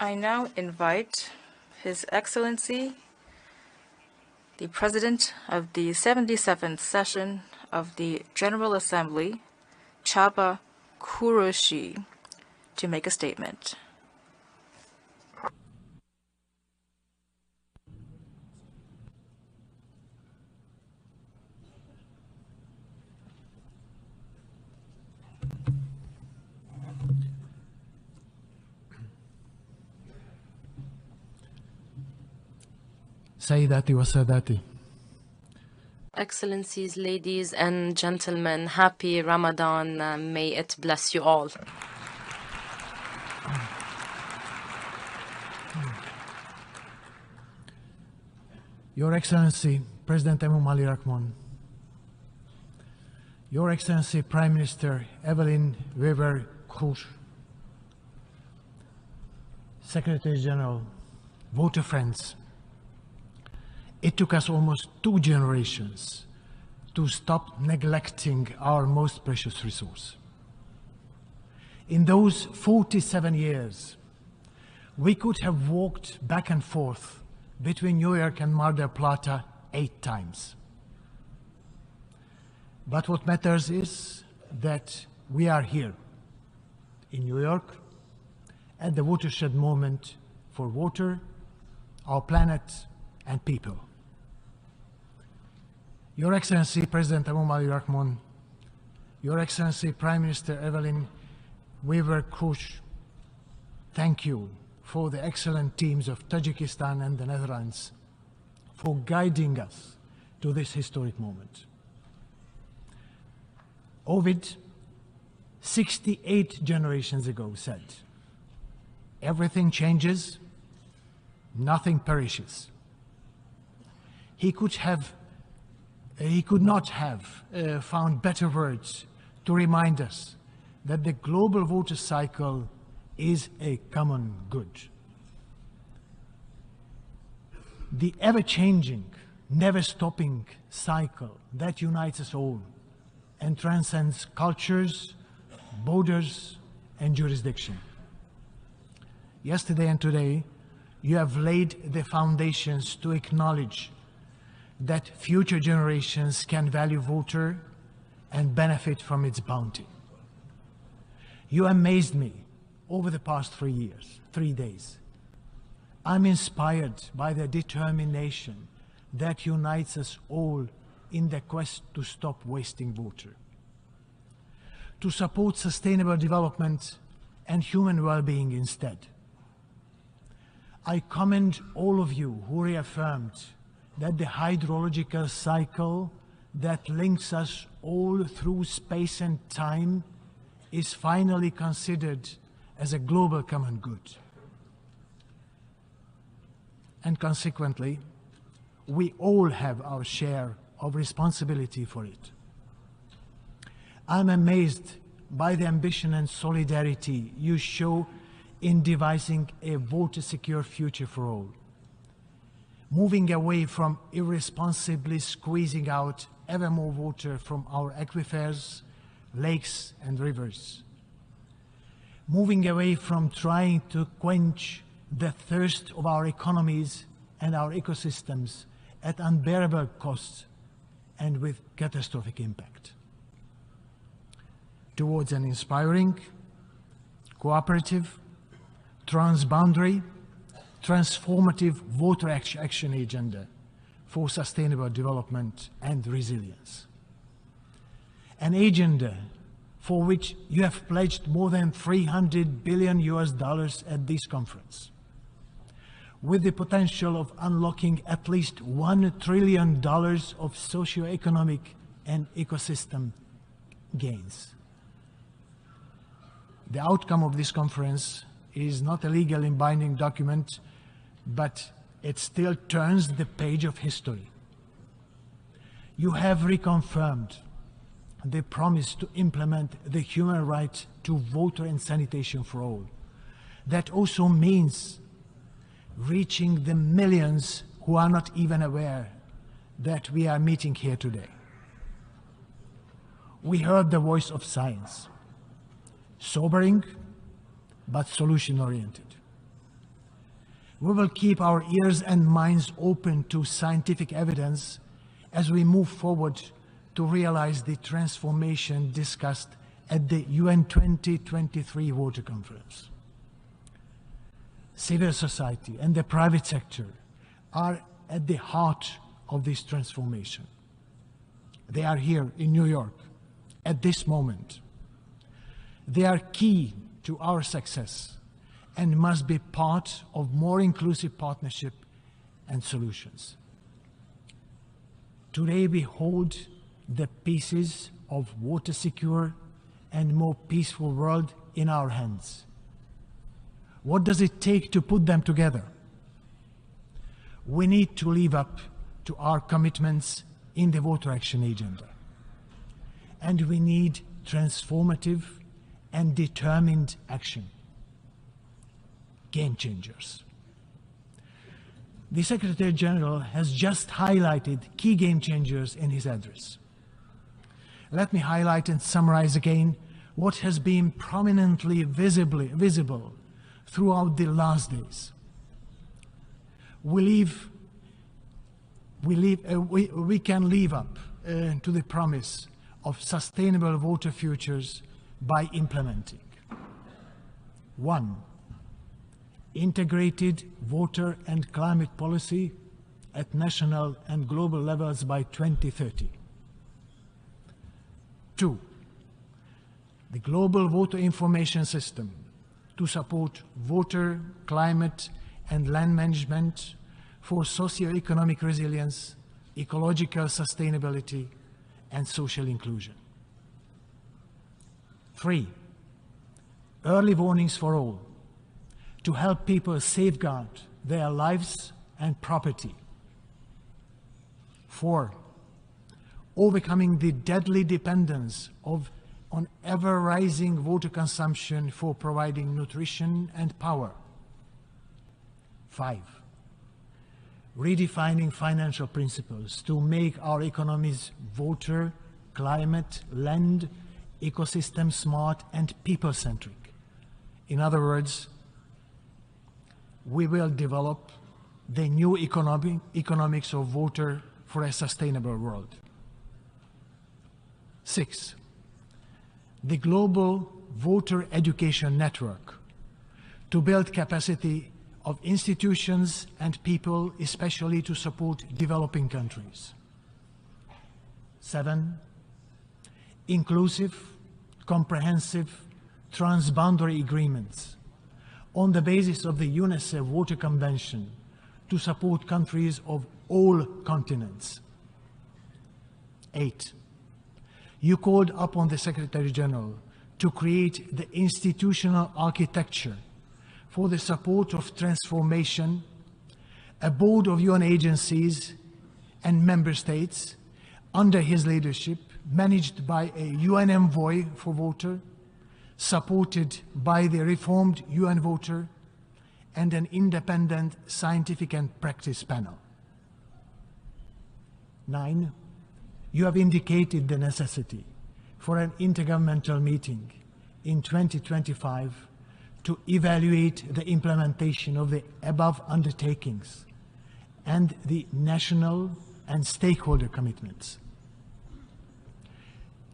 I now invite His Excellency, the President of the 77th session of the General Assembly, Csaba, to make a statement. Sayyidati wa Sadati. Excellencies, ladies and gentlemen, happy Ramadan. May it bless you all. Your Excellency, President Emomali Rahman, Your Excellency, Prime Minister Evelyn Weber Kroes, Secretary General, voter friends, it took us almost 2 generations to stop neglecting our most precious resource. In those 47 years, we could have walked back and forth between New York and Mar del Plata 8 times. But what matters is that we are here in New York at the watershed moment for water, our planet, and people. Your Excellency, President Emomali Rahman, Your Excellency, Prime Minister Evelyn Weber Kroes, thank you for the excellent teams of Tajikistan and the Netherlands for guiding us to this historic moment. Ovid, 68 generations ago, said, "Everything changes, nothing perishes." He could not have found better words to remind us that the global water cycle is a common good. The ever-changing, never-stopping cycle that unites us all and transcends cultures, borders, and jurisdiction. Yesterday and today, you have laid the foundations to acknowledge that future generations can value water and benefit from its bounty. You amazed me over the past 3 days. I'm inspired by the determination that unites us all in the quest to stop wasting water, to support sustainable development and human well-being instead. I commend all of you who reaffirmed that the hydrological cycle that links us all through space and time is finally considered as a global common good. And consequently, we all have our share of responsibility for it. I'm amazed by the ambition and solidarity you show in devising a water-secure future for all, moving away from irresponsibly squeezing out ever more water from our aquifers, lakes, and rivers, moving away from trying to quench the thirst of our economies and our ecosystems at unbearable costs and with catastrophic impact, towards an inspiring, cooperative, transboundary, transformative water action agenda for sustainable development and resilience. An agenda for which you have pledged more than $300 billion at this conference, with the potential of unlocking at least $1 trillion of socioeconomic and ecosystem gains. The outcome of this conference is not a legally binding document, but it still turns the page of history. You have reconfirmed the promise to implement the human right to water and sanitation for all. That also means reaching the millions who are not even aware that we are meeting here today. We heard the voice of science, sobering but solution-oriented. We will keep our ears and minds open to scientific evidence as we move forward to realize the transformation discussed at the UN 2023 Water Conference. Civil society and the private sector are at the heart of this transformation. They are here in New York at this moment. They are key to our success and must be part of more inclusive partnership and solutions. Today we hold the pieces of water secure and more peaceful world in our hands. What does it take to put them together? We need to live up to our commitments in the Water Action Agenda. And we need transformative and determined action. Game changers. The Secretary General has just highlighted key game changers in his address. Let me highlight and summarize again what has been prominently visible throughout the last days. We can live up to the promise of sustainable water futures by implementing 1. Integrated water and climate policy at national and global levels by 2030. 2. The global water information system to support water, climate, and land management for socio-economic resilience, ecological sustainability, and social inclusion. 3. Early warnings for all to help people safeguard their lives and property. 4. Overcoming the deadly dependence on ever-rising water consumption for providing nutrition and power. 5. Redefining financial principles to make our economies water, climate, land, ecosystem smart, and people-centric. In other words, we will develop the new economics of water for a sustainable world. 6. The global water education network to build capacity of institutions and people, especially to support developing countries. 7. Inclusive, comprehensive, transboundary agreements on the basis of the UNICEF Water Convention to support countries of all continents. 8. You called upon the Secretary General to create the institutional architecture for the support of transformation, a board of UN agencies and member states under his leadership, managed by a UN envoy for water, supported by the reformed UN Water, and an independent scientific and practice panel. 9. You have indicated the necessity for an intergovernmental meeting in 2025 to evaluate the implementation of the above undertakings and the national and stakeholder commitments.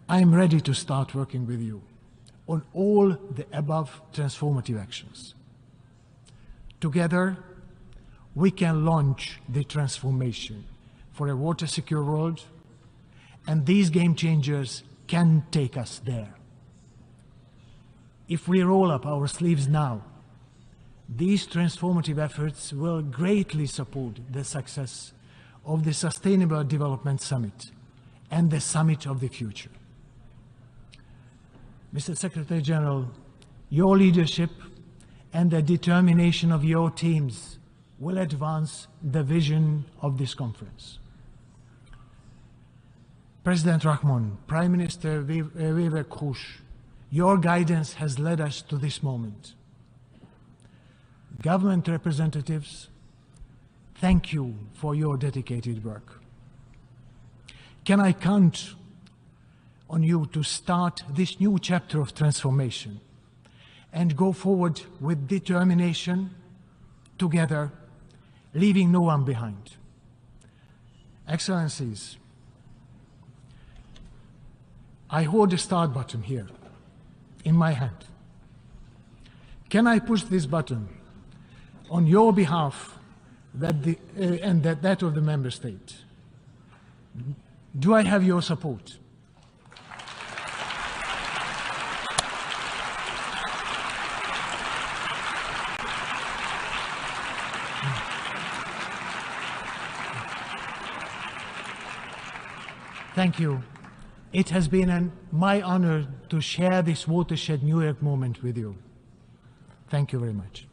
I am ready to start working with you on all the above transformative actions. Together, we can launch the transformation for a water-secure world, and these game changers can take us there. If we roll up our sleeves now, these transformative efforts will greatly support the success of the Sustainable Development Summit and the Summit of the Future. Mr. Secretary General, your leadership and the determination of your teams will advance the vision of this conference. President Rahman, Prime Minister Vivek Ghosh, your guidance has led us to this moment. Government representatives, thank you for your dedicated work. Can I count on you to start this new chapter of transformation and go forward with determination together, leaving no one behind. Excellencies, I hold the start button here in my hand. Can I push this button on your behalf and that of the member state? Do I have your support? Thank you. It has been my honor to share this watershed New York moment with you. Thank you very much.